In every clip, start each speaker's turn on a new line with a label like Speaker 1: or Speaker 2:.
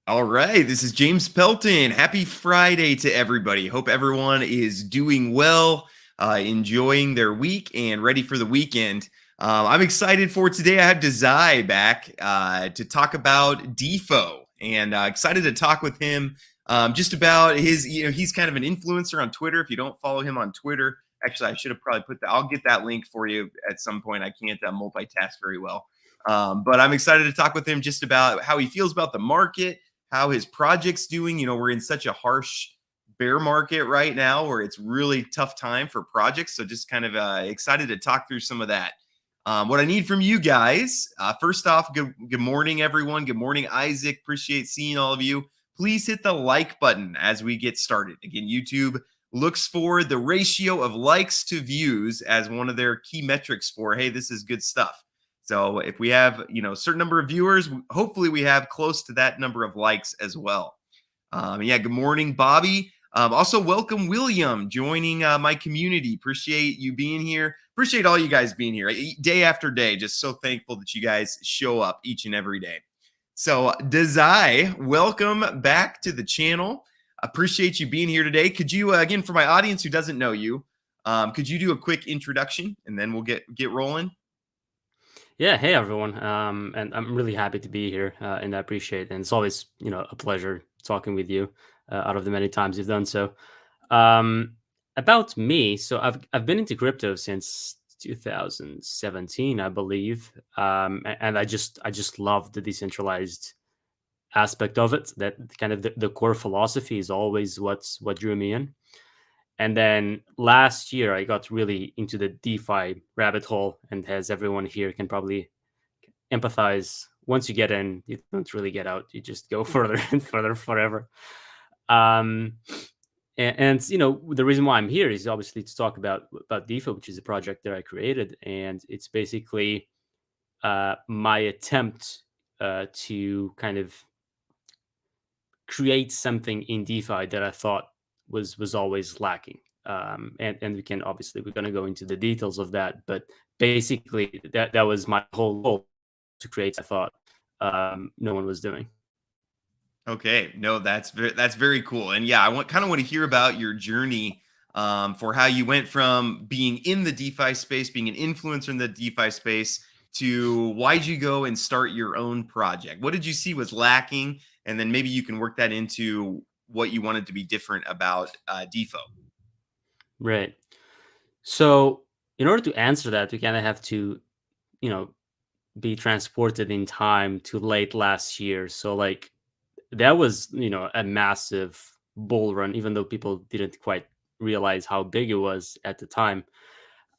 Speaker 1: All right, this is James Pelton. Happy Friday to everybody. Hope everyone is doing well, enjoying their week, and ready for the weekend. I'm excited for today. I have Desai back to talk about Defo, and excited to talk with him just about his. He's kind of an influencer on Twitter. If you don't follow him on Twitter, actually, I should have probably put that. I'll get that link for you at some point. I can't multitask very well. But I'm excited to talk with him just about how he feels about the market, how his project's doing. We're in such a harsh bear market right now where it's really tough time for projects. So just kind of excited to talk through some of that. What I need from you guys, first off, good morning, everyone. Good morning, Isaac. Appreciate seeing all of you. Please hit the like button as we get started. Again, YouTube looks for the ratio of likes to views as one of their key metrics for, hey, this is good stuff. So if we have, a certain number of viewers, hopefully we have close to that number of likes as well. Good morning, Bobby. Also, welcome, William, joining my community. Appreciate you being here. Appreciate all you guys being here day after day. Just so thankful that you guys show up each and every day. So, Desai, welcome back to the channel. Appreciate you being here today. Could you, again, for my audience who doesn't know you, could you do a quick introduction and then we'll get rolling?
Speaker 2: Yeah, hey everyone. And I'm really happy to be here, and I appreciate it. And it's always, a pleasure talking with you out of the many times you've done so. Um, about me, so I've been into crypto since 2017, I believe. And I just love the decentralized aspect of it. That kind of the core philosophy is always what drew me in. And then last year, I got really into the DeFi rabbit hole, and as everyone here can probably empathize, once you get in, you don't really get out. You just go further and further forever. Um, and the reason why I'm here is obviously to talk about Defo, which is a project that I created, and it's basically my attempt to kind of create something in DeFi that I thought was always lacking. And we're going to go into the details of that, but basically that was my whole goal, to create. I thought no one was doing.
Speaker 1: Okay, no, that's very cool, and yeah, I want to hear about your journey for how you went from being in the DeFi space, being an influencer in the DeFi space, to why'd you go and start your own project? What did you see was lacking, and then maybe you can work that into what you wanted to be different about Defo.
Speaker 2: Right. So in order to answer that, we kind of have to, you know, be transported in time to late last year. So like that was, a massive bull run, even though people didn't quite realize how big it was at the time.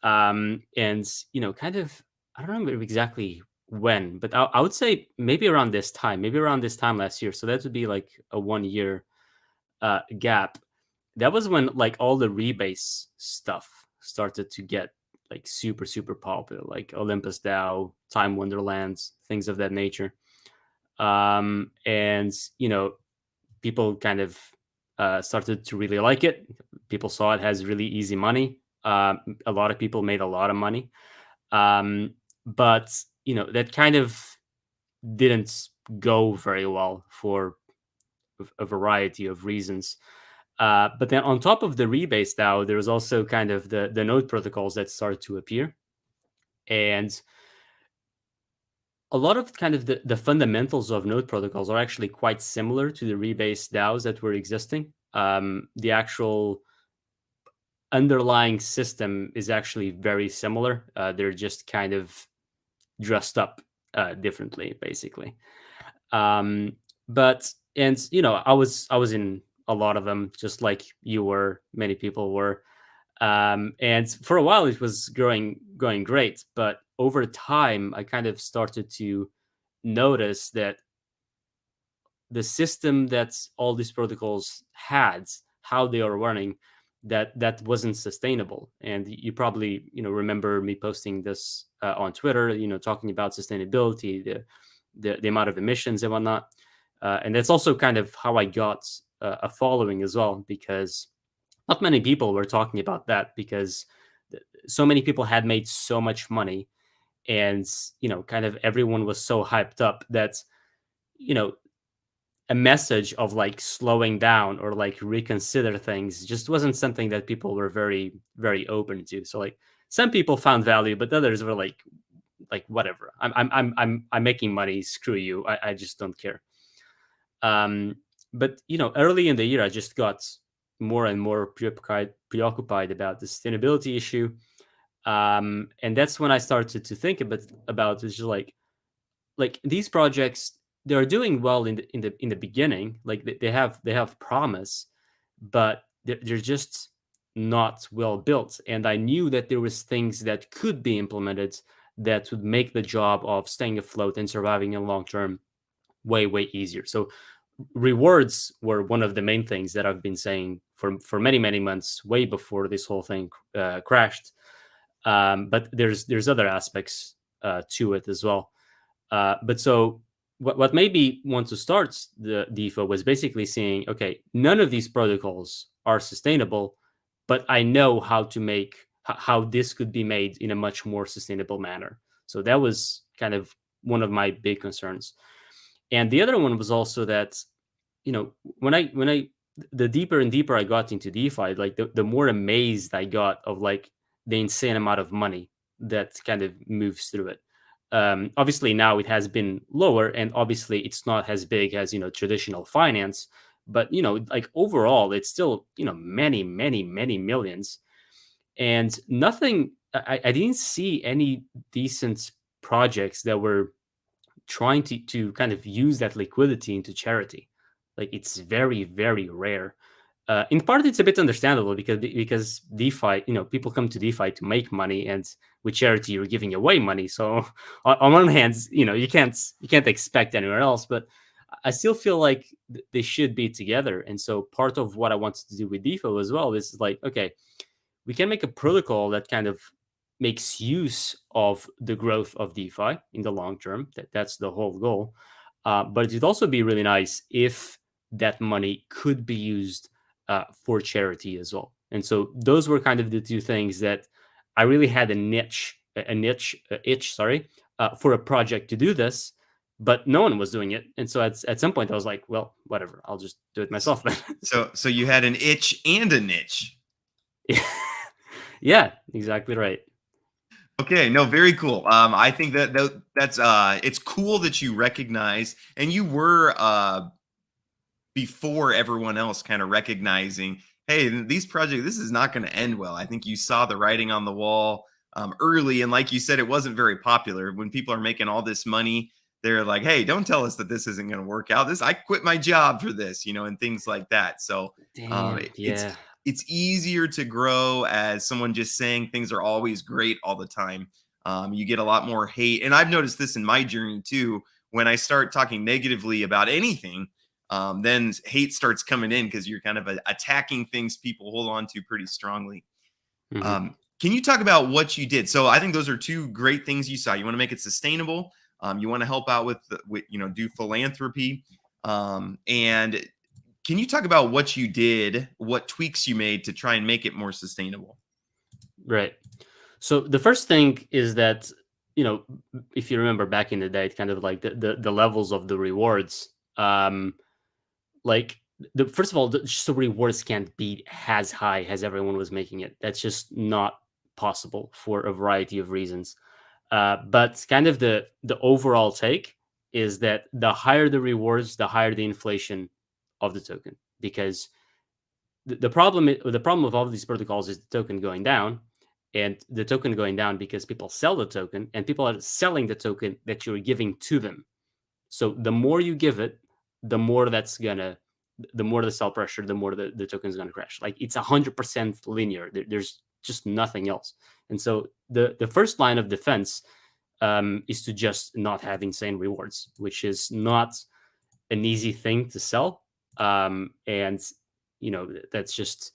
Speaker 2: And kind of, I don't remember exactly when, but I would say maybe around this time last year. So that would be like a 1 year gap. That was when like all the rebase stuff started to get like super super popular, like Olympus DAO, Time Wonderlands, things of that nature. And people kind of started to really like it. People saw it has really easy money. A lot of people made a lot of money, but that kind of didn't go very well for a variety of reasons. But then on top of the rebase DAO, there was also kind of the node protocols that started to appear, and a lot of kind of the fundamentals of node protocols are actually quite similar to the rebase DAOs that were existing. The actual underlying system is actually very similar. They're just kind of dressed up differently, basically. Um, but and I was in a lot of them, just like you were. Many people were, and for a while it was going great. But over time, I kind of started to notice that the system that all these protocols had, how they are running, that wasn't sustainable. And you probably remember me posting this on Twitter, talking about sustainability, the amount of emissions and whatnot. And that's also kind of how I got a following as well, because not many people were talking about that, because so many people had made so much money, and kind of everyone was so hyped up that you know a message of like slowing down or like reconsider things just wasn't something that people were very, very open to. So like some people found value, but others were like whatever. I'm making money. Screw you. I just don't care. Um, but early in the year, I just got more and more preoccupied about the sustainability issue, and that's when I started to think a bit about it's just like these projects, they're doing well in the beginning, like they have promise, but they're just not well built. And I knew that there was things that could be implemented that would make the job of staying afloat and surviving in long term way easier. So rewards were one of the main things that I've been saying for many months, way before this whole thing crashed. But there's other aspects to it as well. But so what made me want to start the Defo was basically saying, okay, none of these protocols are sustainable, but I know how to make how this could be made in a much more sustainable manner. So that was kind of one of my big concerns. And the other one was also that, when I the deeper and deeper I got into DeFi, like the more amazed I got of like the insane amount of money that kind of moves through it. Obviously now it has been lower, and obviously it's not as big as traditional finance, but like overall it's still many millions. And nothing, I didn't see any decent projects that were trying to kind of use that liquidity into charity. Like it's very rare. In part, it's a bit understandable because DeFi, people come to DeFi to make money, and with charity, you're giving away money. So on one hand, you can't expect anywhere else. But I still feel like they should be together. And so part of what I wanted to do with DeFi as well is like, okay, we can make a protocol that kind of makes use of the growth of DeFi in the long term. That's the whole goal. But it'd also be really nice if that money could be used for charity as well. And so those were kind of the two things that I really had itch, sorry, for a project to do this, but no one was doing it. And so at some point I was like, well, whatever, I'll just do it myself then.
Speaker 1: So you had an itch and a niche.
Speaker 2: Yeah, exactly right.
Speaker 1: Okay, no, very cool. I think that's it's cool that you recognize, and you were before everyone else kind of recognizing, hey, these projects, this is not going to end well. I think you saw the writing on the wall early, and like you said, it wasn't very popular. When people are making all this money, they're like, hey, don't tell us that this isn't going to work out. I quit my job for this, and things like that. So
Speaker 2: Damn,
Speaker 1: it's
Speaker 2: yeah.
Speaker 1: it's easier to grow as someone just saying things are always great all the time. You get a lot more hate, and I've noticed this in my journey too. When I start talking negatively about anything, then hate starts coming in because you're kind of attacking things people hold on to pretty strongly.
Speaker 2: Hmm.
Speaker 1: Can you talk about what you did? So I think those are two great things you saw. You want to make it sustainable. You want to help out with do philanthropy. And can you talk about what you did, what tweaks you made to try and make it more sustainable?
Speaker 2: Right. So the first thing is that, if you remember back in the day, it's kind of like the levels of the rewards. Like the first of all, just the rewards can't be as high as everyone was making it. That's just not possible for a variety of reasons. But kind of the overall take is that the higher the rewards, the higher the inflation of the token, because the problem with all of these protocols is the token going down, and the token going down because people sell the token, and people are selling the token that you're giving to them. So the more you give it, the more the more the sell pressure, the more the token is gonna crash. Like it's 100% linear. There's just nothing else. And so the first line of defense is to just not have insane rewards, which is not an easy thing to sell. And that's just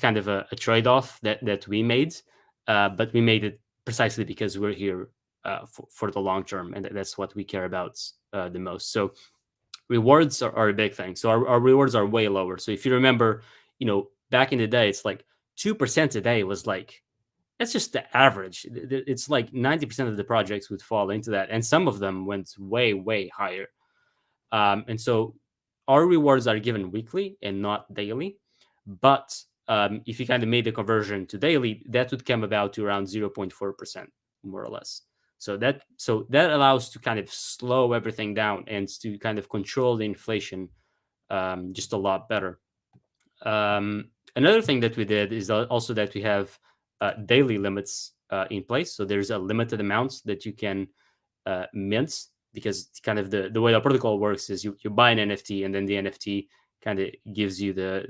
Speaker 2: kind of a trade-off that we made, but we made it precisely because we're here for the long term, and that's what we care about the most. So rewards are a big thing. So our rewards are way lower. So if you remember, back in the day, it's like 2% a day was like, that's just the average. It's like 90% of the projects would fall into that, and some of them went way higher. And so our rewards are given weekly and not daily. But if you kind of made the conversion to daily, that would come about to around 0.4%, more or less. So that allows to kind of slow everything down and to kind of control the inflation just a lot better. Another thing that we did is also that we have daily limits in place. So there's a limited amount that you can mint, because kind of the way the protocol works is you buy an NFT and then the NFT kind of gives you the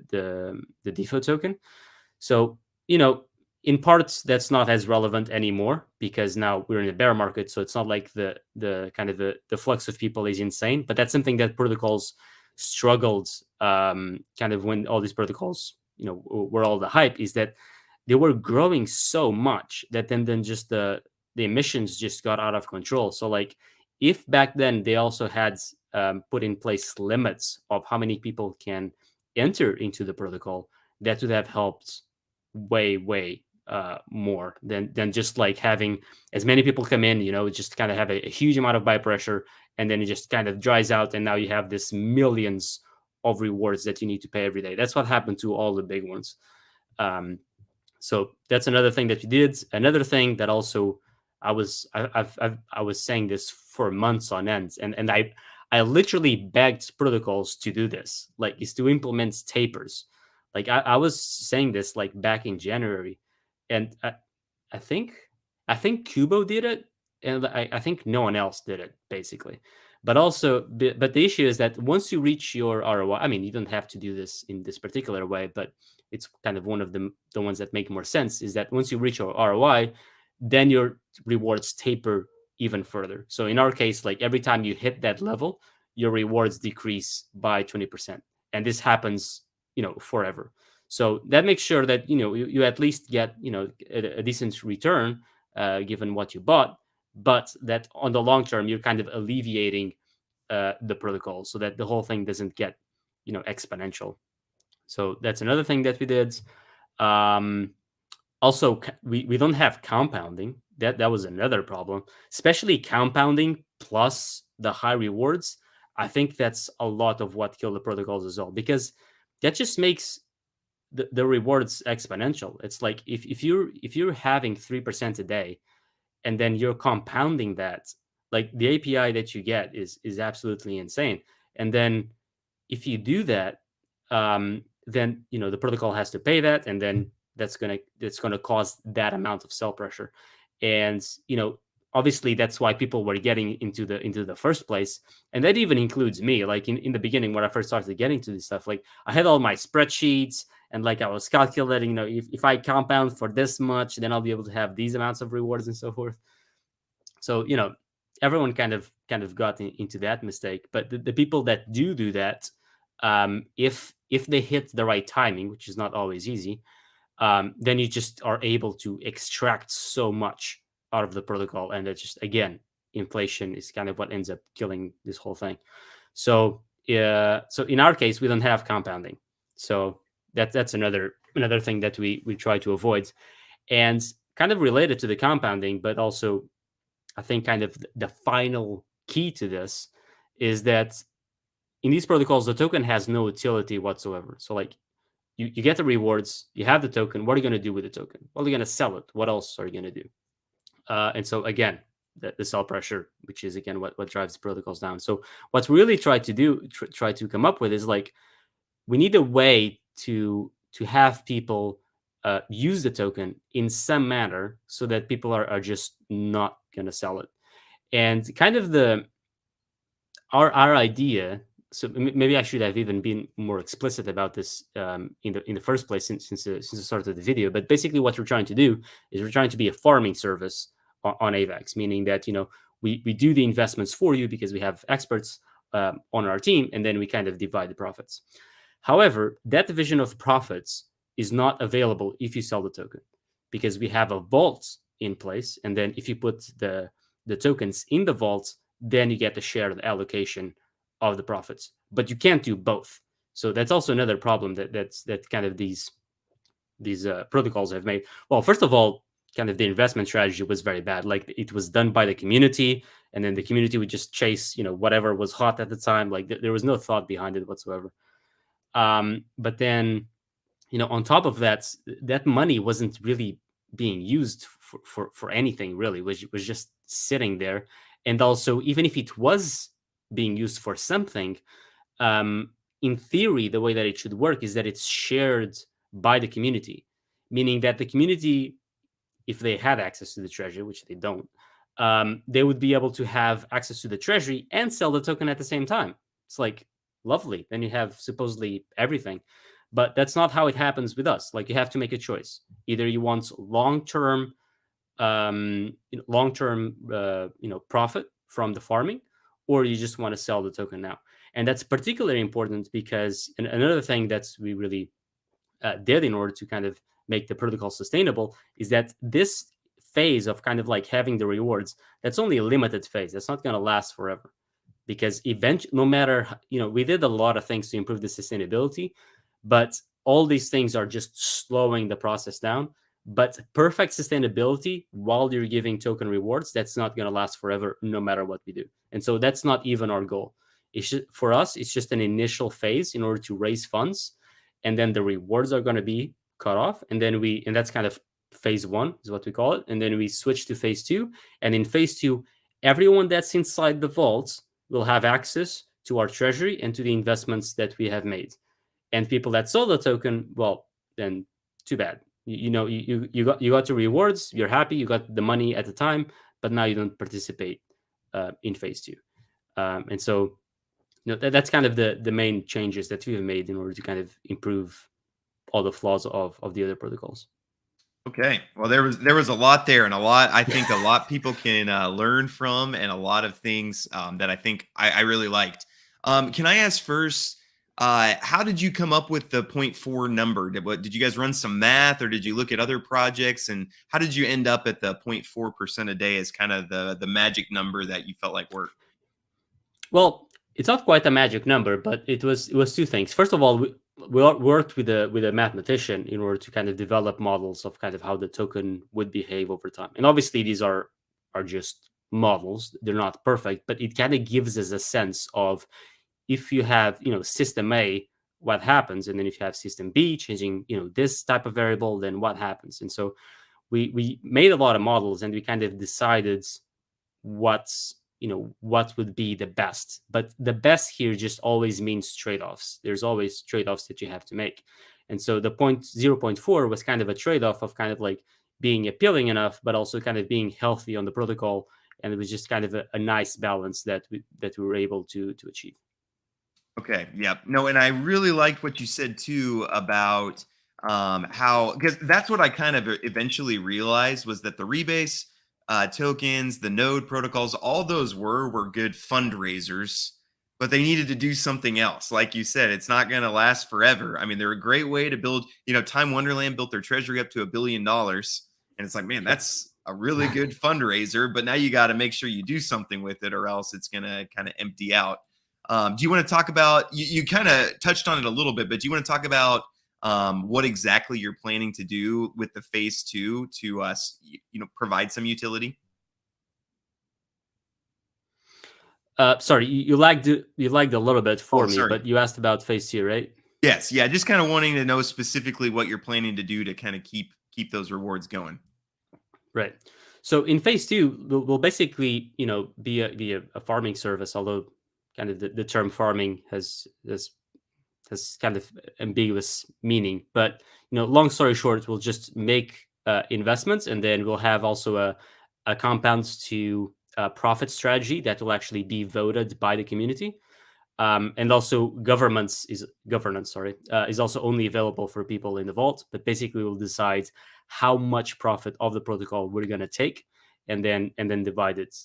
Speaker 2: Defo token. So, in parts that's not as relevant anymore because now we're in a bear market. So it's not like the kind of the flux of people is insane, but that's something that protocols struggled kind of when all these protocols, were all the hype, is that they were growing so much that then just the emissions just got out of control. So like if back then they also had put in place limits of how many people can enter into the protocol, that would have helped way more than just like having as many people come in, just kind of have a huge amount of buy pressure, and then it just kind of dries out, and now you have this millions of rewards that you need to pay every day. That's what happened to all the big ones. So that's another thing that you did. Another thing that also I was saying this for months on end, and I literally begged protocols to do this, like is to implement tapers. Like I was saying this like back in January, and I think Kubo did it, and I think no one else did it basically. But the issue is that once you reach your ROI, I mean, you don't have to do this in this particular way, but it's kind of one of the ones that make more sense, is that once you reach your ROI, then your rewards taper even further. So in our case, like every time you hit that level, your rewards decrease by 20%. And this happens, forever. So that makes sure that, you at least get, a decent return given what you bought, but that on the long term, you're kind of alleviating the protocol so that the whole thing doesn't get, exponential. So that's another thing that we did. Also, we don't have compounding. That was another problem, especially compounding plus the high rewards. I think that's a lot of what killed the protocols as well, because that just makes the rewards exponential. It's like if you're having 3% a day, and then you're compounding that, like the API that you get is absolutely insane. And then if you do that, then the protocol has to pay that, and then that's gonna cause that amount of sell pressure. And obviously that's why people were getting into the first place, and that even includes me. Like in the beginning when I first started getting to this stuff, like I had all my spreadsheets, and like I was calculating, if I compound for this much, then I'll be able to have these amounts of rewards and so forth. So everyone kind of got into that mistake. But the people that do that, if they hit the right timing, which is not always easy, then you just are able to extract so much out of the protocol. And that just, again, inflation is kind of what ends up killing this whole thing. So so in our case, we don't have compounding. So that's another thing that we try to avoid. And kind of related to the compounding, but also I think kind of the final key to this is that in these protocols, the token has no utility whatsoever. So like you get the rewards, you have the token. What are you going to do with the token? Well, you're going to sell it. What else are you going to do? And so again, the sell pressure, which is again what drives the protocols down. So what's really try to come up with is like, we need a way to have people use the token in some manner so that people are just not going to sell it. And kind of our idea. So maybe I should have even been more explicit about this in the first place since the start of the video. But basically, what we're trying to do is we're trying to be a farming service on AVAX, meaning that we do the investments for you because we have experts on our team, and then we kind of divide the profits. However, that division of profits is not available if you sell the token, because we have a vault in place, and then if you put the tokens in the vault, then you get the shared allocation of the profits. But you can't do both. So that's also another problem that kind of these protocols have made. Well, first of all, kind of the investment strategy was very bad. Like it was done by the community, and then the community would just chase, whatever was hot at the time. Like there was no thought behind it whatsoever. But then, on top of that, that money wasn't really being used for anything really. Was just sitting there. And also, even if it was being used for something, in theory, the way that it should work is that it's shared by the community, meaning that the community, if they had access to the treasury, which they don't, they would be able to have access to the treasury and sell the token at the same time. It's like lovely. Then you have supposedly everything, but that's not how it happens with us. Like you have to make a choice. Either you want long-term, profit from the farming, or you just want to sell the token now. And that's particularly important because another thing that's we really did in order to kind of make the protocol sustainable is that this phase of kind of like having the rewards, that's only a limited phase. That's not going to last forever, because eventually, no matter, we did a lot of things to improve the sustainability, but all these things are just slowing the process down. But perfect sustainability while you're giving token rewards, that's not going to last forever, no matter what we do. And so that's not even our goal. For us, it's just an initial phase in order to raise funds, and then the rewards are going to be cut off, and that's kind of phase one is what we call it. And then we switch to phase two, and in phase two, everyone that's inside the vault will have access to our treasury and to the investments that we have made. And people that sold the token, well, then too bad. You got the rewards, you're happy, you got the money at the time, but now you don't participate in phase two. And so that's kind of the main changes that we have made in order to kind of improve all the flaws of the other protocols.
Speaker 1: Okay. Well, there was a lot there, and I think a lot people can learn from, and a lot of things that I think I really liked. Can I ask first, how did you come up with the point 0.4 number? Did you guys run some math, or did you look at other projects, and how did you end up at the 0.4% a day as kind of the magic number that you felt like worked?
Speaker 2: Well, it's not quite a magic number, but it was two things. First of all, we worked with a mathematician in order to kind of develop models of kind of how the token would behave over time. And obviously, these are just models; they're not perfect, but it kind of gives us a sense of, if you have system A, what happens, and then if you have system B changing this type of variable, then what happens. And so we made a lot of models, and we kind of decided what would be the best. But the best here just always means trade-offs. There's always trade-offs that you have to make. And so the 0.4 was kind of a trade-off of kind of like being appealing enough, but also kind of being healthy on the protocol. And it was just kind of a nice balance that we were able to achieve.
Speaker 1: Okay. Yeah. No, and I really liked what you said too about how, because that's what I kind of eventually realized, was that the rebase tokens, the node protocols, all those were good fundraisers, but they needed to do something else. Like you said, it's not going to last forever. I mean, they're a great way to build. Time Wonderland built their treasury up to $1 billion, and it's like, man, that's a really good fundraiser. But now you got to make sure you do something with it, or else it's going to kind of empty out. Do you want to talk about, you kind of touched on it a little bit, but do you want to talk about what exactly you're planning to do with the phase two to provide some utility?
Speaker 2: Sorry, you lagged a little bit for me,
Speaker 1: sorry.
Speaker 2: but you asked about phase two, right?
Speaker 1: Yes. Yeah. Just kind of wanting to know specifically what you're planning to do to kind of keep those rewards going.
Speaker 2: Right. So in phase two, we'll basically, be a farming service, although kind of the term farming has kind of ambiguous meaning. But long story short, we'll just make investments, and then we'll have also a compounds to profit strategy that will actually be voted by the community. And also governance is also only available for people in the vault, but basically we'll decide how much profit of the protocol we're going to take, and then divide it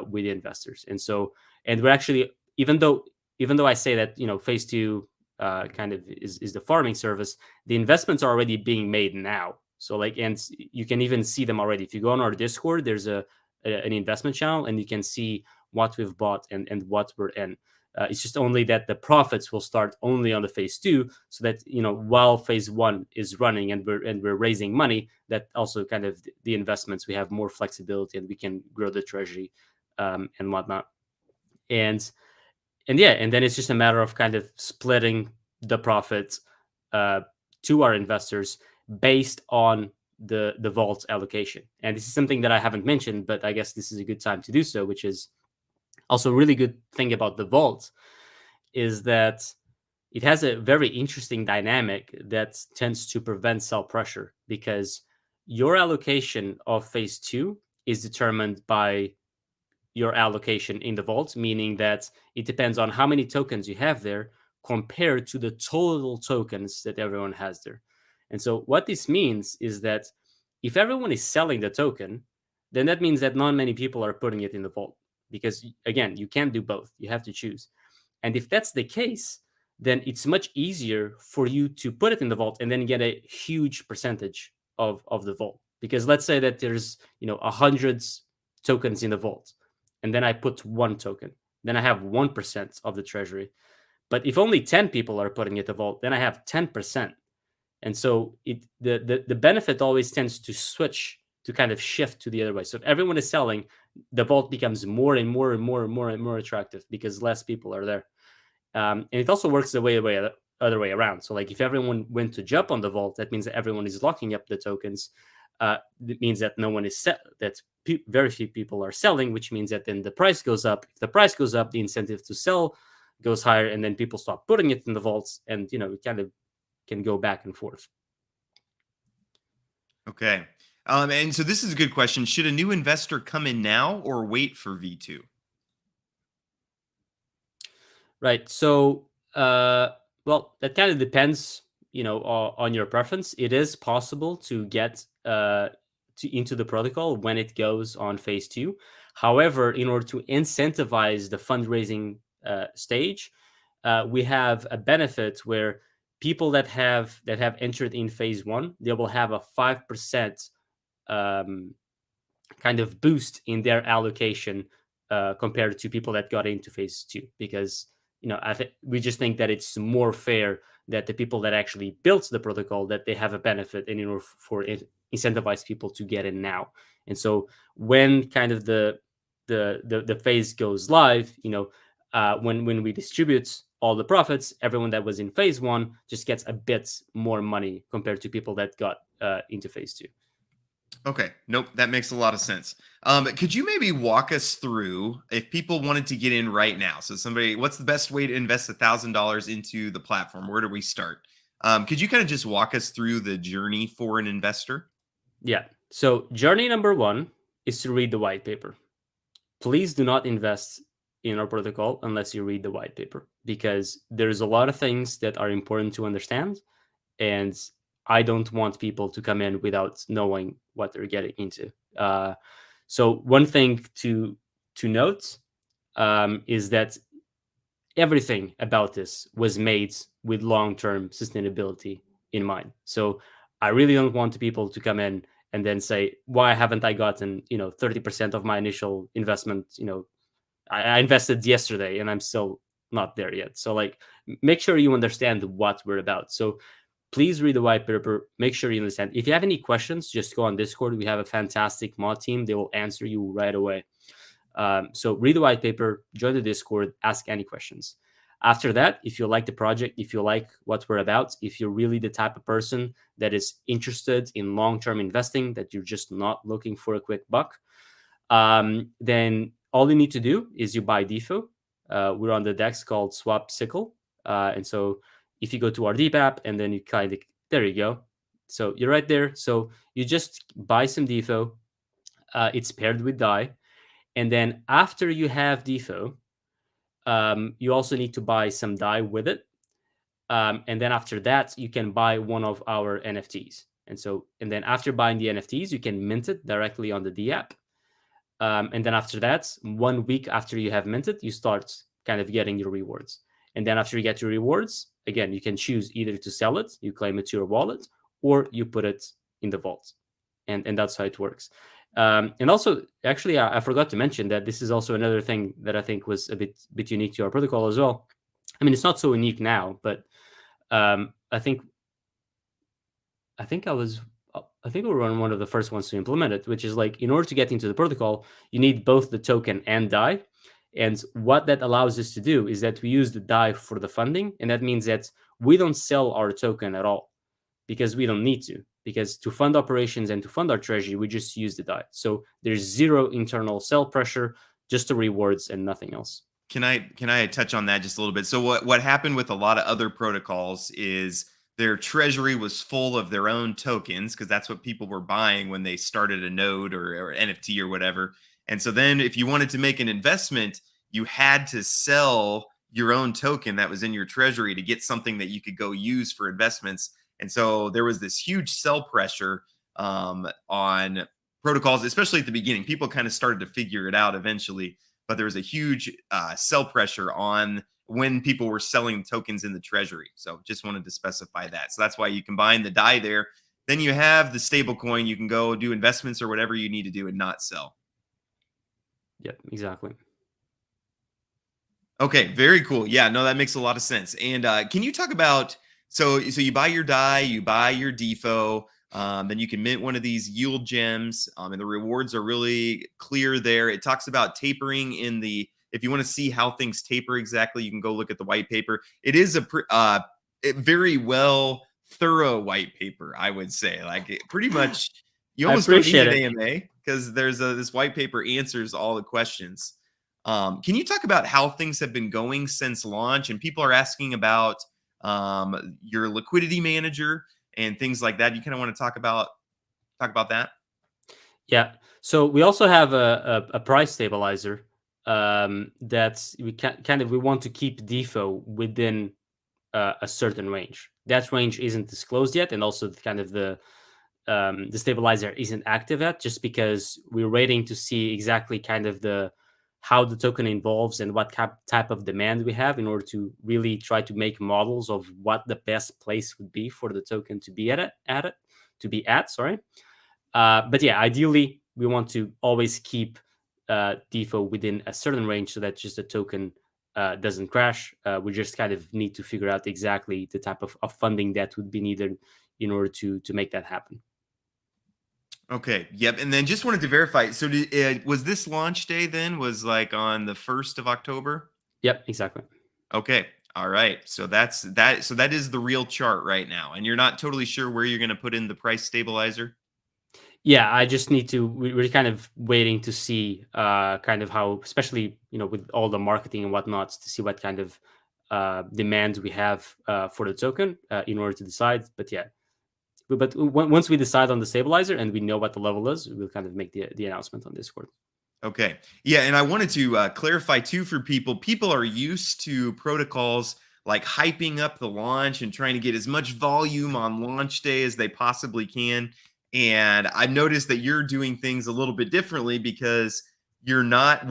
Speaker 2: with the investors. And we're actually, even though I say that phase two kind of is the farming service, the investments are already being made now. So and you can even see them already. If you go on our Discord, there's an investment channel, and you can see what we've bought and what we're in. It's just only that the profits will start only on the phase 2, so that while phase 1 is running and we're raising money, that also kind of the investments, we have more flexibility and we can grow the treasury and whatnot. And yeah, and then it's just a matter of kind of splitting the profits to our investors based on the vault allocation. And this is something that I haven't mentioned, but I guess this is a good time to do so, which is also a really good thing about the vault is that it has a very interesting dynamic that tends to prevent sell pressure, because your allocation of phase 2 is determined by your allocation in the vault, meaning that it depends on how many tokens you have there compared to the total tokens that everyone has there. And so what this means is that if everyone is selling the token, then that means that not many people are putting it in the vault, because again, you can't do both. You have to choose. And if that's the case, then it's much easier for you to put it in the vault and then get a huge percentage of the vault. Because let's say that there's 100 tokens in the vault, and then I put one token, then I have 1% of the treasury. But if only 10 people are putting it in the vault, then I have 10%. And so the benefit always tends to switch, to kind of shift to the other way. So if everyone is selling, the vault becomes more and more and more and more and more attractive because less people are there. And it also works the other way around. So like if everyone went to jump on the vault, that means that everyone is locking up the tokens. It means that no one is very few people are selling, which means that then the price goes up. If the price goes up, the incentive to sell goes higher, and then people stop putting it in the vaults, and it kind of can go back and forth.
Speaker 1: Okay. And so this is a good question. Should a new investor come in now or wait for V2?
Speaker 2: Right. So, well, that kind of depends, on your preference. It is possible to get into the protocol when it goes on phase 2. However, in order to incentivize the fundraising stage, we have a benefit where people that have entered in phase 1, they will have a 5% kind of boost in their allocation compared to people that got into phase 2, because we just think that it's more fair that the people that actually built the protocol, that they have a benefit, and in order for it incentivize people to get in now. And so when kind of the phase goes live, when we distribute all the profits, everyone that was in phase 1 just gets a bit more money compared to people that got into phase 2.
Speaker 1: Okay. Nope. That makes a lot of sense. Could you maybe walk us through, if people wanted to get in right now? So what's the best way to invest $1,000 into the platform? Where do we start? Could you kind of just walk us through the journey for an investor?
Speaker 2: Yeah. So journey number 1 is to read the white paper. Please do not invest in our protocol unless you read the white paper, because there's a lot of things that are important to understand, and I don't want people to come in without knowing what they're getting into. So one thing to note is that everything about this was made with long-term sustainability in mind. So I really don't want people to come in and then say, why haven't I gotten 30% of my initial investment? I invested yesterday and I'm still not there yet. So like, make sure you understand what we're about. So please read the white paper. Make sure you understand. If you have any questions, just go on Discord. We have a fantastic mod team. They will answer you right away. So read the white paper, join the Discord, ask any questions. After that, if you like the project, if you like what we're about, if you're really the type of person that is interested in long-term investing, that you're just not looking for a quick buck, then all you need to do is you buy Defo. We're on the DEX called Swap Sickle. And so if you go to our Deep app and then you kind of, there you go. So you're right there. So you just buy some Defo. It's paired with DAI. And then after you have Defo, you also need to buy some DAI with it. And then after that, you can buy one of our NFTs. And then after buying the NFTs, you can mint it directly on the D app. And then after that, 1 week after you have minted, you start kind of getting your rewards. And then after you get your rewards, again, you can choose either to sell it, you claim it to your wallet, or you put it in the vault. And that's how it works. And also, actually, I forgot to mention that this is also another thing that I think was a bit unique to our protocol as well. I mean, it's not so unique now, but I think I think we were one of the first ones to implement it, which is like in order to get into the protocol, you need both the token and DAI. And what that allows us to do is that we use the DAI for the funding, and that means that we don't sell our token at all because we don't need to. Because to fund operations and to fund our treasury, we just use the DAI. So there's zero internal sell pressure, just the rewards and nothing else.
Speaker 1: Can I touch on that just a little bit? So what happened with a lot of other protocols is their treasury was full of their own tokens because that's what people were buying when they started a node or NFT or whatever. And so then if you wanted to make an investment, you had to sell your own token that was in your treasury to get something that you could go use for investments. And so there was this huge sell pressure on protocols, especially at the beginning. People kind of started to figure it out eventually, but there was a huge sell pressure on when people were selling tokens in the treasury. So just wanted to specify that. So that's why you combine the DAI there. Then you have the stable coin. You can go do investments or whatever you need to do and not sell.
Speaker 2: Yep, exactly.
Speaker 1: Okay, very cool. Yeah, no, that makes a lot of sense. And can you talk about so you buy your DAI, you buy your Defo, then you can mint one of these yield gems, and the rewards are really clear there. It talks about tapering in the if you want to see how things taper exactly, you can go look at the white paper. It is a very well thorough white paper, I would say. Like pretty much, you
Speaker 2: I
Speaker 1: almost don't need
Speaker 2: appreciate
Speaker 1: an
Speaker 2: it.
Speaker 1: AMA because there's this white paper answers all the questions. Can you talk about how things have been going since launch? And people are asking about your liquidity manager and things like that. You kind of want to talk about that?
Speaker 2: Yeah. So we also have a price stabilizer that's we want to keep Defo within a certain range. That range isn't disclosed yet, and also the stabilizer isn't active yet, just because we're waiting to see exactly kind of how the token evolves and what type of demand we have in order to really try to make models of what the best place would be for the token to be at. Sorry. But yeah, ideally, we want to always keep Defo within a certain range so that just the token doesn't crash. We just kind of need to figure out exactly the type of funding that would be needed in order to make that happen.
Speaker 1: Okay. Yep. And then just wanted to verify. So was this launch day then was like on the 1st of October?
Speaker 2: Yep, exactly.
Speaker 1: Okay. All right. So that's that. So that is the real chart right now. And you're not totally sure where you're going to put in the price stabilizer?
Speaker 2: Yeah, I just need to. We're kind of waiting to see, kind of how, especially with all the marketing and whatnot, to see what kind of demand we have for the token in order to decide. But yeah, once we decide on the stabilizer and we know what the level is, we'll kind of make the announcement on Discord.
Speaker 1: Okay. Yeah. And I wanted to clarify too for people. People are used to protocols like hyping up the launch and trying to get as much volume on launch day as they possibly can. And I've noticed that you're doing things a little bit differently because you're not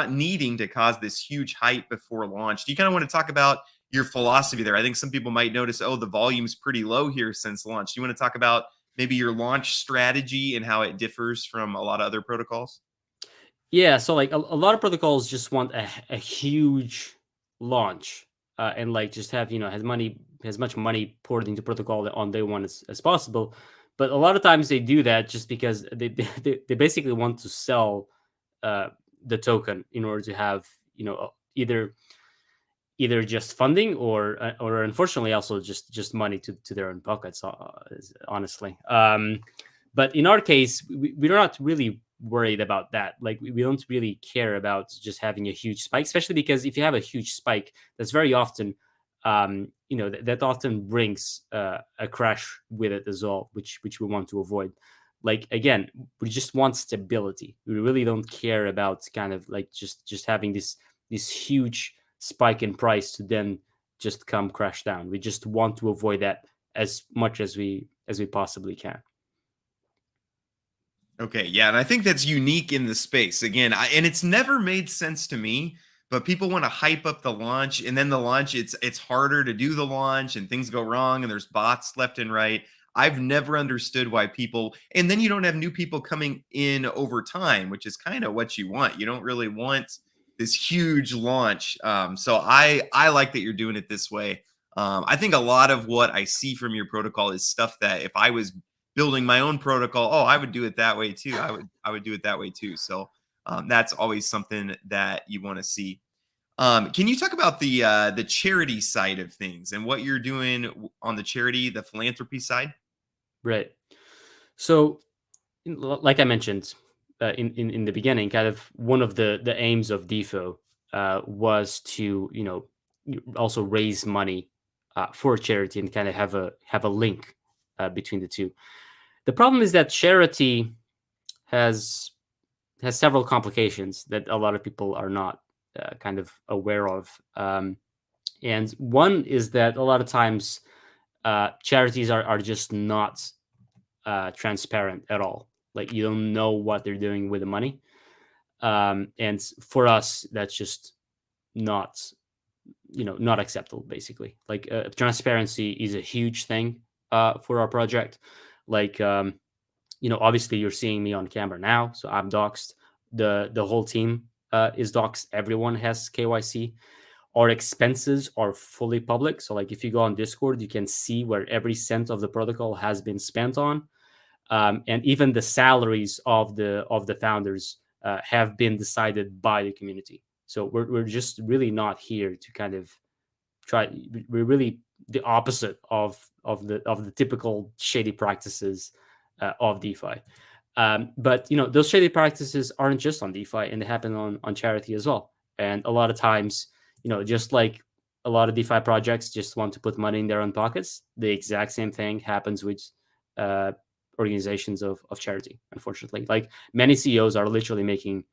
Speaker 1: needing to cause this huge hype before launch. Do you kind of want to talk about your philosophy there? I think some people might notice, oh, the volume's pretty low here since launch. Do you want to talk about maybe your launch strategy and how it differs from a lot of other protocols?
Speaker 2: Yeah, so like a lot of protocols just want a huge launch, and like just have as much money poured into protocol on day one as possible. But a lot of times they do that just because they basically want to sell uh, the token in order to have either just funding or unfortunately also just money to their own pockets, honestly. But in our case, we're not really worried about that. Like we don't really care about just having a huge spike, especially because if you have a huge spike, that's very often that often brings a crash with it as well, which we want to avoid. Like again, we just want stability. We really don't care about kind of like just having this huge spike in price to then just come crash down. We just want to avoid that as much as we possibly can.
Speaker 1: Okay, yeah, and I think that's unique in the space. Again, and it's never made sense to me, but people want to hype up the launch and then the launch it's harder to do the launch and things go wrong and there's bots left and right. I've never understood why people, and then you don't have new people coming in over time, which is kind of what you want. You don't really want this huge launch. So I like that you're doing it this way. I think a lot of what I see from your protocol is stuff that if I was building my own protocol, oh, I would do it that way too. I would do it that way too. So that's always something that you want to see. Can you talk about the charity side of things and what you're doing on the charity, the philanthropy side?
Speaker 2: Right. So, like I mentioned in the beginning, kind of one of the aims of Defo was to also raise money for charity and kind of have a link between the two. The problem is that charity has several complications that a lot of people are not kind of aware of. And one is that a lot of times charities are just not transparent at all. Like you don't know what they're doing with the money. And for us, that's just not, not acceptable, basically. Like transparency is a huge thing for our project. Like, obviously you're seeing me on camera now, so I'm doxxed. The whole team is doxxed. Everyone has KYC. Our expenses are fully public. So like if you go on Discord, you can see where every cent of the protocol has been spent on. And even the salaries of the founders have been decided by the community. So we're just really not here to kind of try. We're really the opposite of the typical shady practices of DeFi. But those shady practices aren't just on DeFi, and they happen on charity as well. And a lot of times, just like a lot of DeFi projects just want to put money in their own pockets, the exact same thing happens with organizations of charity. Unfortunately, like many CEOs are literally making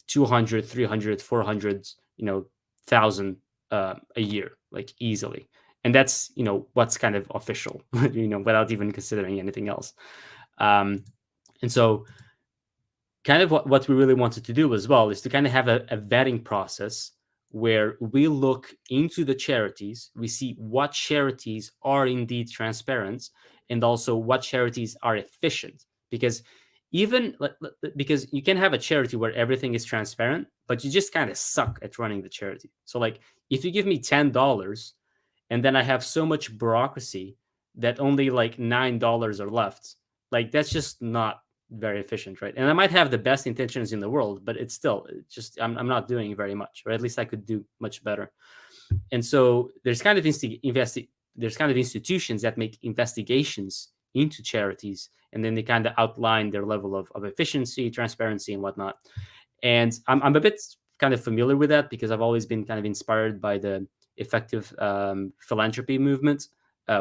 Speaker 2: 200, 300, 400, thousand a year, like easily. And that's what's kind of official, without even considering anything else. And so kind of what we really wanted to do as well is to kind of have a vetting process where we look into the charities, we see what charities are indeed transparent, and also what charities are efficient. Because because you can have a charity where everything is transparent, but you just kind of suck at running the charity. So like if you give me $10 and then I have so much bureaucracy that only like $9 are left, like that's just not very efficient, right? And I might have the best intentions in the world, but it's still just I'm not doing very much, or at least I could do much better. And so there's kind of there's kind of institutions that make investigations into charities, and then they kind of outline their level of efficiency, transparency, and whatnot. And I'm a bit kind of familiar with that because I've always been kind of inspired by the effective philanthropy movement,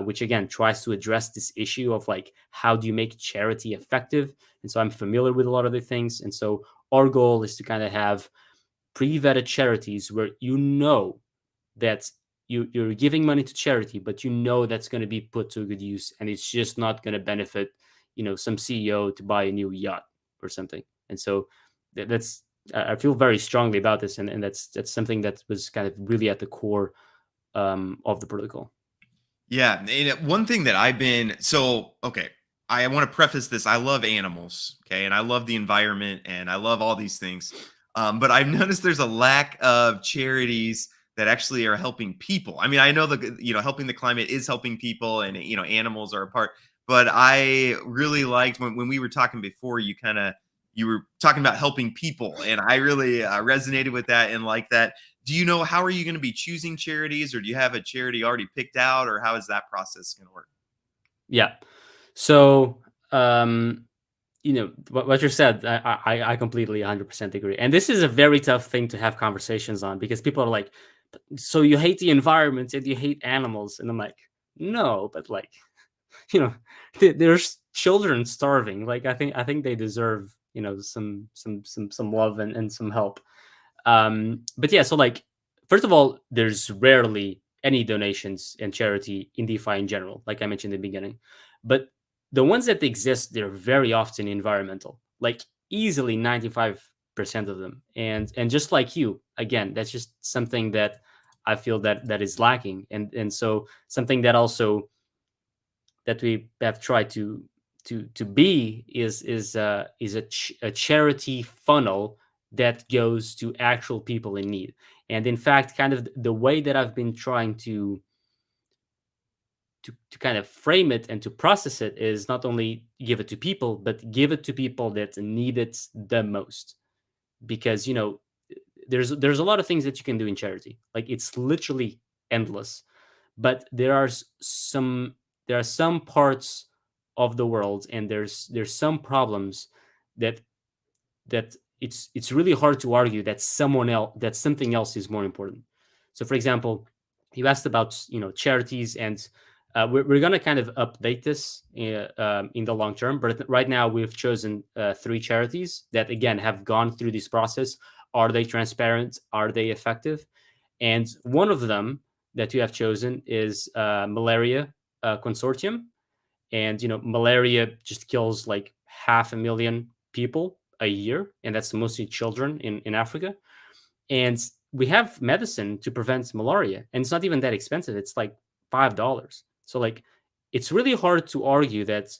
Speaker 2: which again tries to address this issue of like how do you make charity effective. And so I'm familiar with a lot of the things. And so our goal is to kind of have pre-vetted charities where that you're giving money to charity, but that's going to be put to good use, and it's just not going to benefit some CEO to buy a new yacht or something. And so that's I feel very strongly about this, and that's something that was kind of really at the core of the protocol.
Speaker 1: Yeah, and one thing that I've been okay, I want to preface this. I love animals, okay, and I love the environment, and I love all these things. But I've noticed there's a lack of charities that actually are helping people. I mean, I know helping the climate is helping people, and animals are a part. But I really liked when we were talking before. You were talking about helping people, and I really resonated with that and like that. Do you know how are you going to be choosing charities, or do you have a charity already picked out, or how is that process going to work?
Speaker 2: Yeah. So, what you said, I completely 100% agree. And this is a very tough thing to have conversations on because people are like, so you hate the environment and you hate animals. And I'm like, no, but like, there's children starving. Like, I think they deserve, some love and some help. But yeah, so like, first of all, there's rarely any donations and charity in DeFi in general, like I mentioned in the beginning. But the ones that exist, they're very often environmental, like easily 95% of them. And just like you, again, that's just something that I feel that is lacking. And so something that also that we have tried to be a charity funnel that goes to actual people in need. And in fact, kind of the way that I've been trying to kind of frame it and to process it is not only give it to people, but give it to people that need it the most. Because there's a lot of things that you can do in charity. Like, it's literally endless. But there are some parts of the world, and there's some problems that it's really hard to argue that something else is more important. So, for example, you asked about charities, and we're going to kind of update this in the long term. But right now, we've chosen 3 charities that, again, have gone through this process. Are they transparent? Are they effective? And one of them that you have chosen is Malaria Consortium. And malaria just kills like 500,000 people a year, and that's mostly children in Africa. And we have medicine to prevent malaria, and it's not even that expensive. It's like $5. So, like, it's really hard to argue that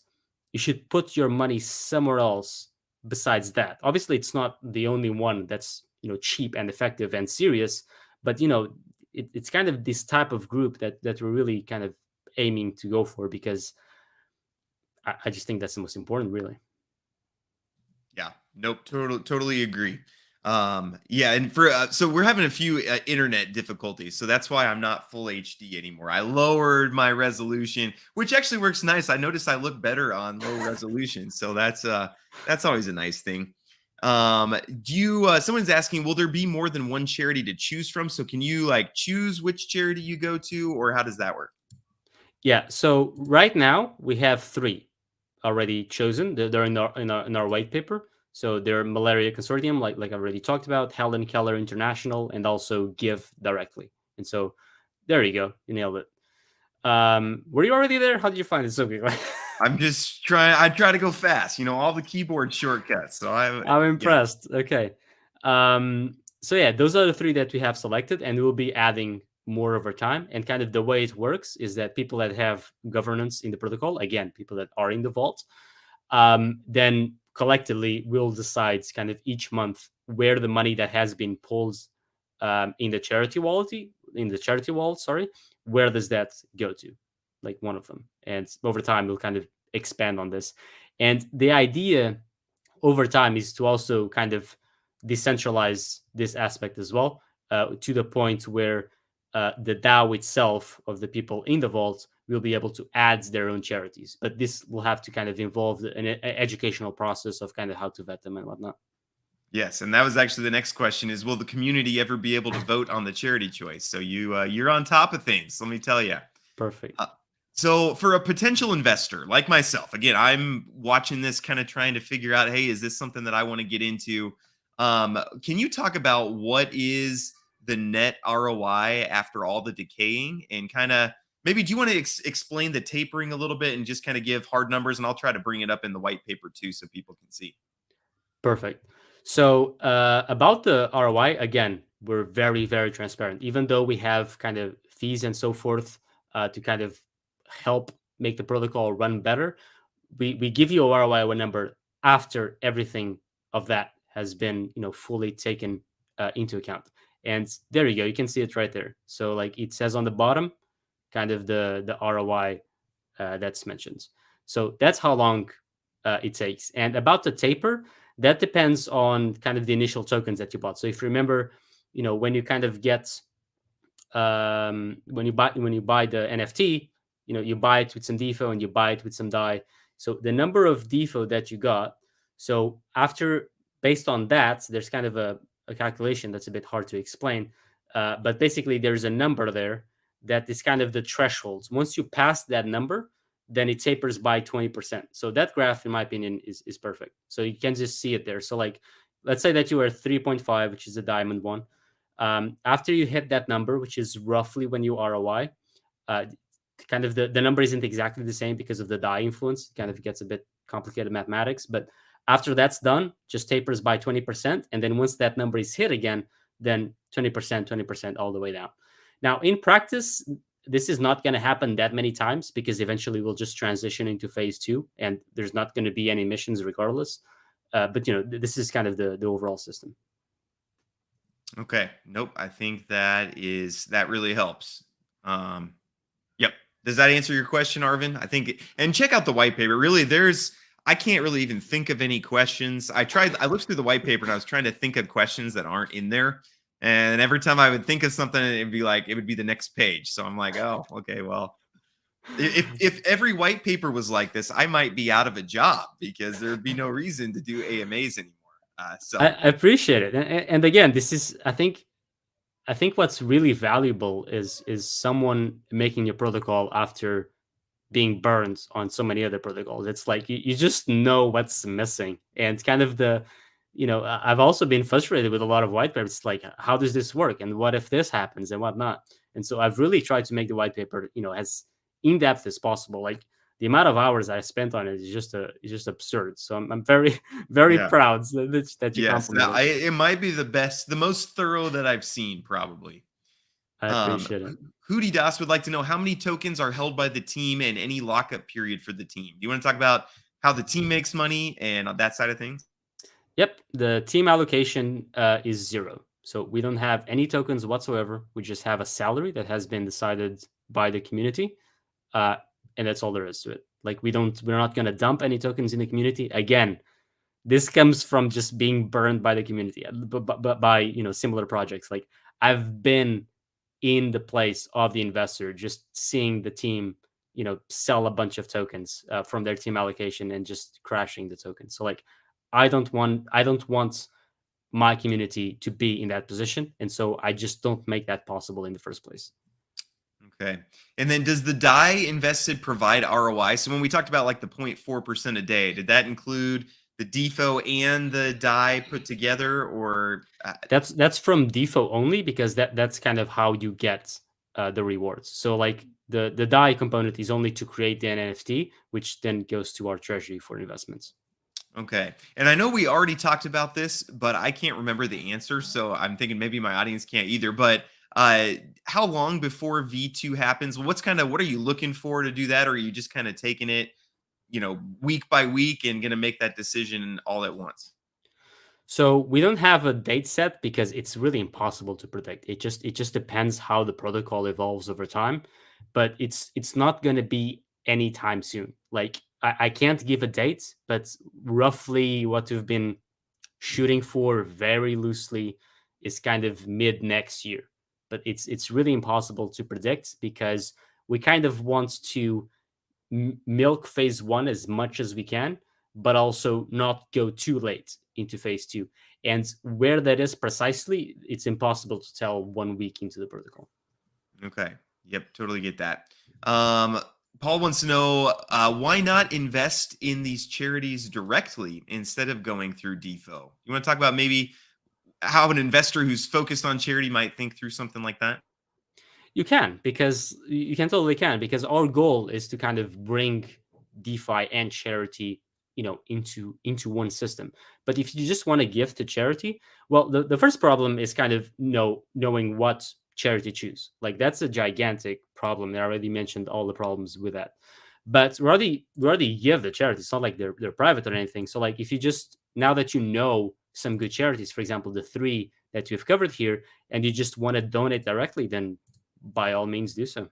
Speaker 2: you should put your money somewhere else besides that. Obviously, it's not the only one that's cheap and effective and serious, but it's kind of this type of group that we're really kind of aiming to go for, because I just think that's the most important, really.
Speaker 1: Yeah, nope, totally agree. Yeah, and for so we're having a few internet difficulties, so that's why I'm not full HD anymore. I lowered my resolution, which actually works nice. I noticed I look better on low resolution, so that's always a nice thing. Do you someone's asking, will there be more than one charity to choose from? So can you like choose which charity you go to, or how does that work?
Speaker 2: Yeah. So right now we have 3 already chosen. They're in our white paper. So they're Malaria Consortium, like I already talked about, Helen Keller International, and also Give Directly. And so there you go. You nailed it. Were you already there? How did you find it so quickly?
Speaker 1: I'm just trying. I try to go fast. All the keyboard shortcuts. So
Speaker 2: I'm impressed. Okay. So yeah, those are the 3 that we have selected, and we'll be adding more over time. And kind of the way it works is that people that have governance in the protocol, again, people that are in the vault, then collectively we'll decide kind of each month where the money that has been pulled in the charity wallet, sorry, where does that go to? Like, one of them. And over time, we'll kind of expand on this. And the idea over time is to also kind of decentralize this aspect as well, to the point where the DAO itself of the people in the vault will be able to add their own charities. But this will have to kind of involve an educational process of kind of how to vet them and whatnot.
Speaker 1: Yes, and that was actually the next question: is will the community ever be able to vote on the charity choice? So you're on top of things. Let me tell you.
Speaker 2: Perfect.
Speaker 1: So for a potential investor like myself, again, I'm watching this kind of trying to figure out, hey, is this something that I want to get into? Can you talk about what is the net ROI after all the decaying, and kind of maybe do you want to explain the tapering a little bit and just kind of give hard numbers, and I'll try to bring it up in the white paper too so people can see.
Speaker 2: Perfect. So about the ROI, again, we're very, very transparent. Even though we have kind of fees and so forth to kind of help make the protocol run better, we give you a ROI number after everything of that has been fully taken into account. And there you go. You can see it right there. So, like, it says on the bottom, kind of the ROI that's mentioned. So that's how long it takes. And about the taper, that depends on kind of the initial tokens that you bought. So if you remember, when you kind of get when you buy the NFT, you buy it with some Defo and you buy it with some DAI. So the number of Defo that you got. So after, based on that, there's kind of a calculation that's a bit hard to explain. But basically, there's a number there that is kind of the thresholds. Once you pass that number, then it tapers by 20%. So that graph, in my opinion, is perfect. So you can just see it there. So, like, let's say that you are 3.5, which is the diamond one. After you hit that number, which is roughly when you ROI, kind of the number isn't exactly the same because of the DAI influence. It kind of gets a bit complicated mathematics. But after that's done, just tapers by 20%. And then once that number is hit again, then 20%, 20% all the way down. Now, in practice, this is not going to happen that many times, because eventually we'll just transition into phase 2, and there's not going to be any missions regardless. But this is kind of the overall system.
Speaker 1: Okay. Nope. I think that really helps. Um, yep. Does that answer your question, Arvin? I think, and check out the white paper. Really, I can't really even think of any questions. I looked through the white paper and I was trying to think of questions that aren't in there. And every time I would think of something, it would be the next page. So I'm like, oh, okay, well, if every white paper was like this, I might be out of a job because there'd be no reason to do AMAs anymore.
Speaker 2: I appreciate it, and again, this is, I think what's really valuable is someone making a protocol after being burned on so many other protocols. It's like you just know what's missing, and kind of I've also been frustrated with a lot of white papers. It's like, how does this work, and what if this happens, and whatnot. And so I've really tried to make the white paper, as in depth as possible. Like, the amount of hours I spent on it is just absurd. So I'm very very
Speaker 1: yeah.
Speaker 2: proud that you
Speaker 1: Yes. Now,
Speaker 2: complimented.
Speaker 1: it might be the most thorough that I've seen, probably.
Speaker 2: I appreciate it.
Speaker 1: Hootie Das would like to know how many tokens are held by the team and any lockup period for the team. Do you want to talk about how the team makes money and on that side of things?
Speaker 2: Yep, the team allocation is 0. So we don't have any tokens whatsoever. We just have a salary that has been decided by the community, uh, and that's all there is to it. Like, we're not going to dump any tokens in the community. Again, this comes from just being burned by the community, but by similar projects. Like, I've been in the place of the investor, just seeing the team sell a bunch of tokens from their team allocation and just crashing the tokens. So, like, I don't want my community to be in that position, and so I just don't make that possible in the first place.
Speaker 1: Okay. And then does the DAI invested provide ROI? So when we talked about like the 0.4% a day, did that include the Defo and the DAI put together, or
Speaker 2: That's from Defo only, because that's kind of how you get the rewards. So, like, the DAI component is only to create the NFT, which then goes to our treasury for investments.
Speaker 1: Okay. And I know we already talked about this, but I can't remember the answer. So I'm thinking maybe my audience can't either. But how long before V2 happens? What are you looking for to do that? Or are you just kind of taking it, week by week and going to make that decision all at once?
Speaker 2: So we don't have a date set, because it's really impossible to predict. It just depends how the protocol evolves over time, but it's not going to be anytime soon. Like, I can't give a date, but roughly what we've been shooting for very loosely is kind of mid next year. But it's really impossible to predict, because we kind of want to milk phase 1 as much as we can, but also not go too late into phase 2. And where that is precisely, it's impossible to tell 1 week into the protocol.
Speaker 1: Okay. Yep. Totally get that. Um, Paul wants to know why not invest in these charities directly instead of going through Defo? You want to talk about maybe how an investor who's focused on charity might think through something like that?
Speaker 2: You can totally can, because our goal is to kind of bring DeFi and charity, into one system. But if you just want to give to charity, well, the first problem is kind of knowing what charity choose. Like, that's a gigantic problem. I already mentioned all the problems with that. But we already give the charity. It's not like they're private or anything. So, like, if you just, now that you know some good charities, for example, the 3 that we've covered here, and you just want to donate directly, then by all means do so.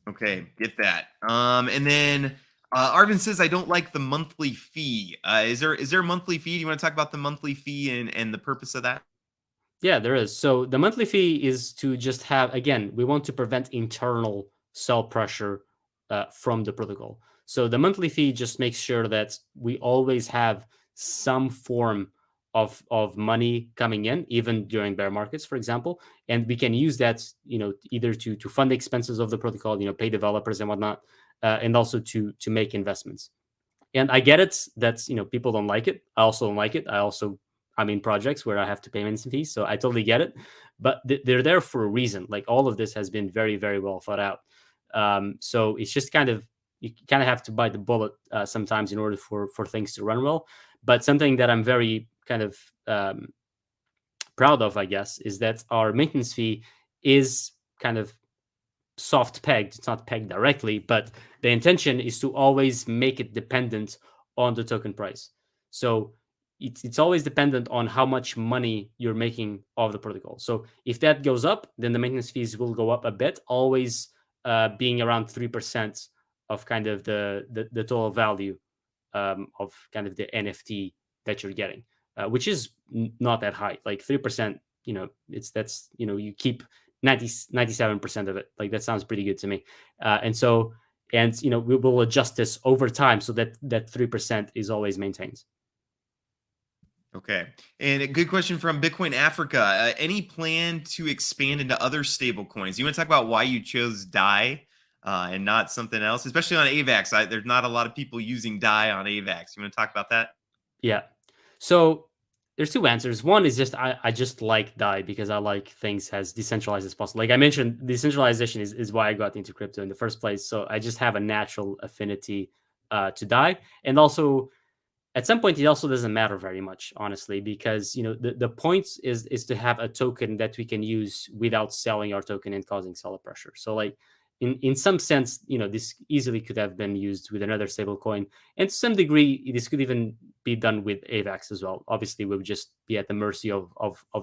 Speaker 1: Okay, get that. And then Arvin says I don't like the monthly fee. Is there a monthly fee? Do you want to talk about the monthly fee and the purpose of that?
Speaker 2: Yeah, there is. So the monthly fee is to just have, again, we want to prevent internal sell pressure from the protocol. So the monthly fee just makes sure that we always have some form of money coming in, even during bear markets, for example, and we can use that, either to fund the expenses of the protocol, pay developers and whatnot, and also to make investments. And I get it that people don't like it. I also don't like it. I'm in projects where I have to pay maintenance fees, so I totally get it. But they're there for a reason. Like, all of this has been very, very well thought out. So it's just kind of, you kind of have to bite the bullet sometimes in order for things to run well. But something that I'm very kind of proud of, I guess, is that our maintenance fee is kind of soft pegged. It's not pegged directly, but the intention is to always make it dependent on the token price. So it's always dependent on how much money you're making off the protocol. So if that goes up, then the maintenance fees will go up a bit, always being around 3% of kind of the total value of kind of the NFT that you're getting, which is not that high. Like 3%, that's you keep 97% of it. Like that sounds pretty good to me. And we will adjust this over time so that 3% is always maintained.
Speaker 1: Okay. And a good question from Bitcoin Africa. Any plan to expand into other stable coins? You want to talk about why you chose DAI and not something else, especially on AVAX? There's not a lot of people using DAI on AVAX. You want to talk about that?
Speaker 2: Yeah. So there's two answers. One is just I just like DAI because I like things as decentralized as possible. Like I mentioned, decentralization is why I got into crypto in the first place. So I just have a natural affinity to DAI. And also at some point it also doesn't matter very much, honestly, because the point is to have a token that we can use without selling our token and causing seller pressure. So like in some sense, this easily could have been used with another stable coin, and to some degree this could even be done with AVAX as well. Obviously we would just be at the mercy of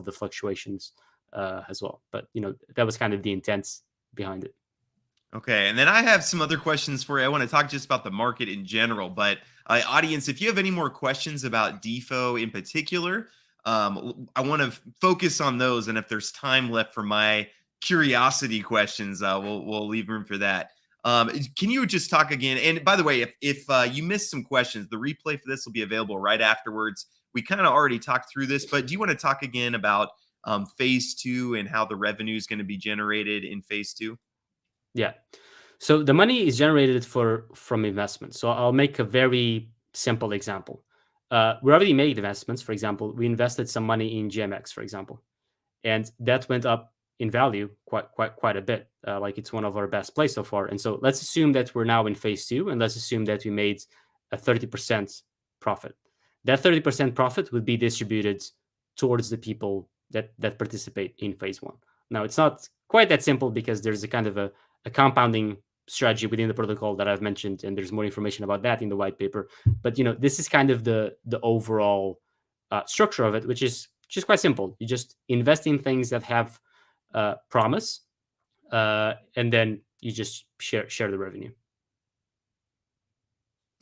Speaker 2: the fluctuations as well, but that was kind of the intent behind it.
Speaker 1: Okay, and then I have some other questions for you. I want to talk just about the market in general, but audience, if you have any more questions about Defo in particular, I want to focus on those. And if there's time left for my curiosity questions, we'll leave room for that. Can you just talk again? And by the way, if you missed some questions, the replay for this will be available right afterwards. We kind of already talked through this, but do you want to talk again about phase 2 and how the revenue is going to be generated in phase 2?
Speaker 2: Yeah. So the money is generated from investments. So I'll make a very simple example. We already made investments. For example, we invested some money in GMX, for example, and that went up in value quite a bit. Like it's one of our best plays so far. And so let's assume that we're now in phase 2, and let's assume that we made a 30% profit. That 30% profit would be distributed towards the people that participate in phase 1. Now it's not quite that simple because there's a kind of a compounding strategy within the protocol that I've mentioned, and there's more information about that in the white paper. But this is kind of the overall structure of it, which is just quite simple. You just invest in things that have promise, and then you just share the revenue.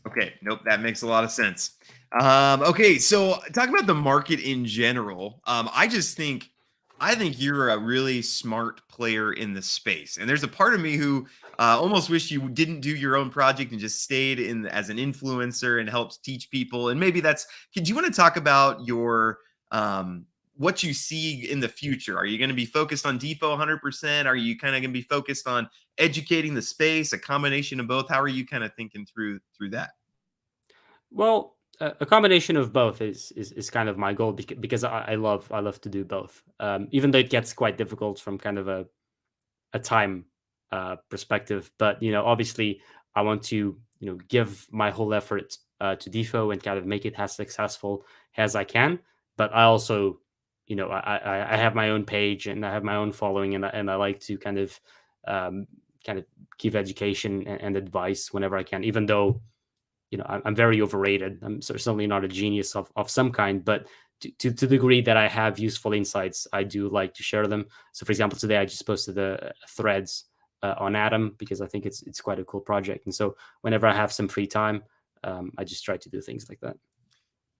Speaker 1: Okay, nope, that makes a lot of sense. Okay, so talk about the market in general. I think you're a really smart player in the space, and there's a part of me who almost wish you didn't do your own project and just stayed in as an influencer and helped teach people. And maybe that's. Do you want to talk about your what you see in the future? Are you going to be focused on Defo 100%? Are you kind of going to be focused on educating the space, a combination of both? How are you kind of thinking through that?
Speaker 2: Well, a combination of both is kind of my goal because I love to do both. Even though it gets quite difficult from kind of a time perspective, but obviously I want to give my whole effort to Defo and kind of make it as successful as I can. But I also I have my own page and I have my own following, and I like to kind of give education and advice whenever I can, even though I'm very overrated. I'm certainly not a genius of some kind, but to the degree that I have useful insights, I do like to share them. So, for example, today I just posted a threads on Atom because I think it's quite a cool project. And so, whenever I have some free time, I just try to do things like that.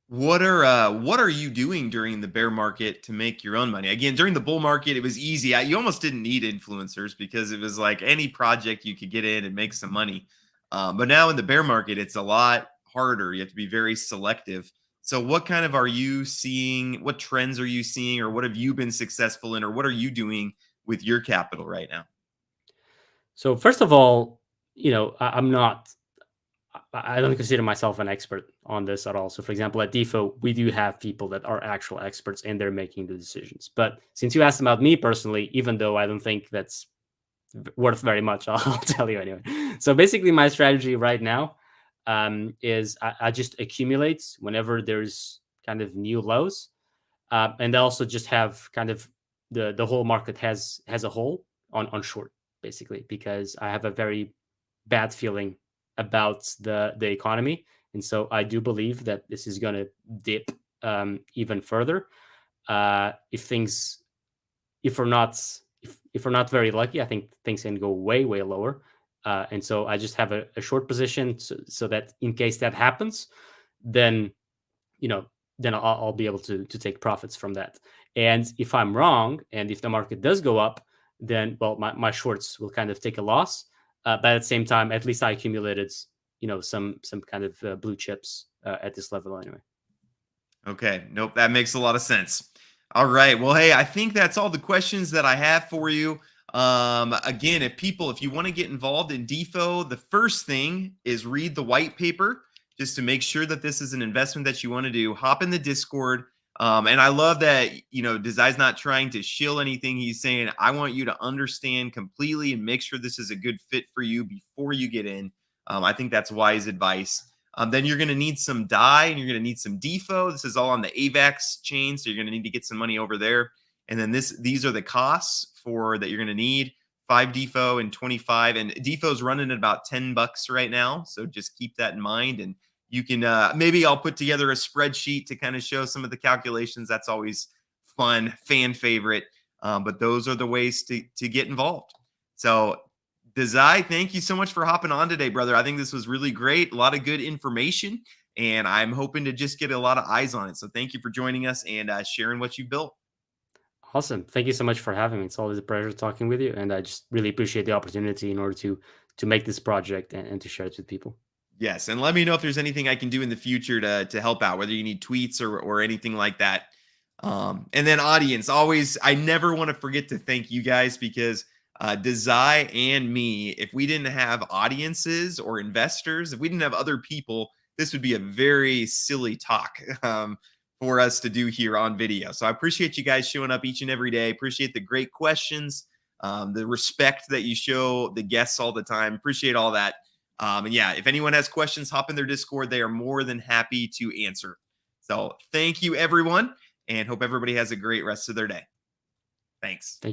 Speaker 1: What are you doing during the bear market to make your own money? Again, during the bull market, it was easy. You almost didn't need influencers because it was like any project you could get in and make some money. But now in the bear market, it's a lot harder. You have to be very selective. So what kind of are you seeing? What trends are you seeing, or what have you been successful in, or what are you doing with your capital right now?
Speaker 2: So, first of all, I'm not. I don't consider myself an expert on this at all. So, for example, at Defo, we do have people that are actual experts and they're making the decisions. But since you asked about me personally, even though I don't think that's worth very much, I'll tell you anyway. So, basically, my strategy right now is I just accumulate whenever there's kind of new lows, and I also just have kind of the whole market has a whole on short, basically, because I have a very bad feeling about the economy, and so I do believe that this is going to dip even further. If things, if we're not, if we're not very lucky, I think things can go way lower. And so I just have a short position, so that in case that happens, then you know, then I'll be able to take profits from that. And if I'm wrong, and if the market does go up, then well, my shorts will kind of take a loss. But at the same time, at least I accumulated, some kind of blue chips at this level anyway.
Speaker 1: Okay. Nope. That makes a lot of sense. All right. Well, hey, I think that's all the questions that I have for you. Again, if you want to get involved in Defo, the first thing is read the white paper just to make sure that this is an investment that you want to do. Hop in the Discord. And I love that, Desai's not trying to shill anything. He's saying, I want you to understand completely and make sure this is a good fit for you before you get in. I think that's wise advice. Then you're going to need some DAI and you're going to need some Defo. This is all on the AVAX chain, so you're going to need to get some money over there. And then these are the costs for that you're going to need: 5 Defo and 25. And Defo's running at about $10 right now, so just keep that in mind. And you can maybe I'll put together a spreadsheet to kind of show some of the calculations. That's always fun, fan favorite. But those are the ways to get involved. So Desai, thank you so much for hopping on today, brother. I think this was really great. A lot of good information, and I'm hoping to just get a lot of eyes on it. So thank you for joining us and sharing what you built.
Speaker 2: Awesome. Thank you so much for having me. It's always a pleasure talking with you, and I just really appreciate the opportunity in order to make this project and to share it with people.
Speaker 1: Yes, and let me know if there's anything I can do in the future to help out, whether you need tweets or anything like that. And then audience, always, I never want to forget to thank you guys because Desai and me, if we didn't have audiences or investors, if we didn't have other people, this would be a very silly talk for us to do here on video. So I appreciate you guys showing up each and every day. Appreciate the great questions, the respect that you show the guests all the time. Appreciate all that. And yeah, if anyone has questions, hop in their Discord. They are more than happy to answer. So thank you, everyone, and hope everybody has a great rest of their day. Thanks.
Speaker 2: Thank you.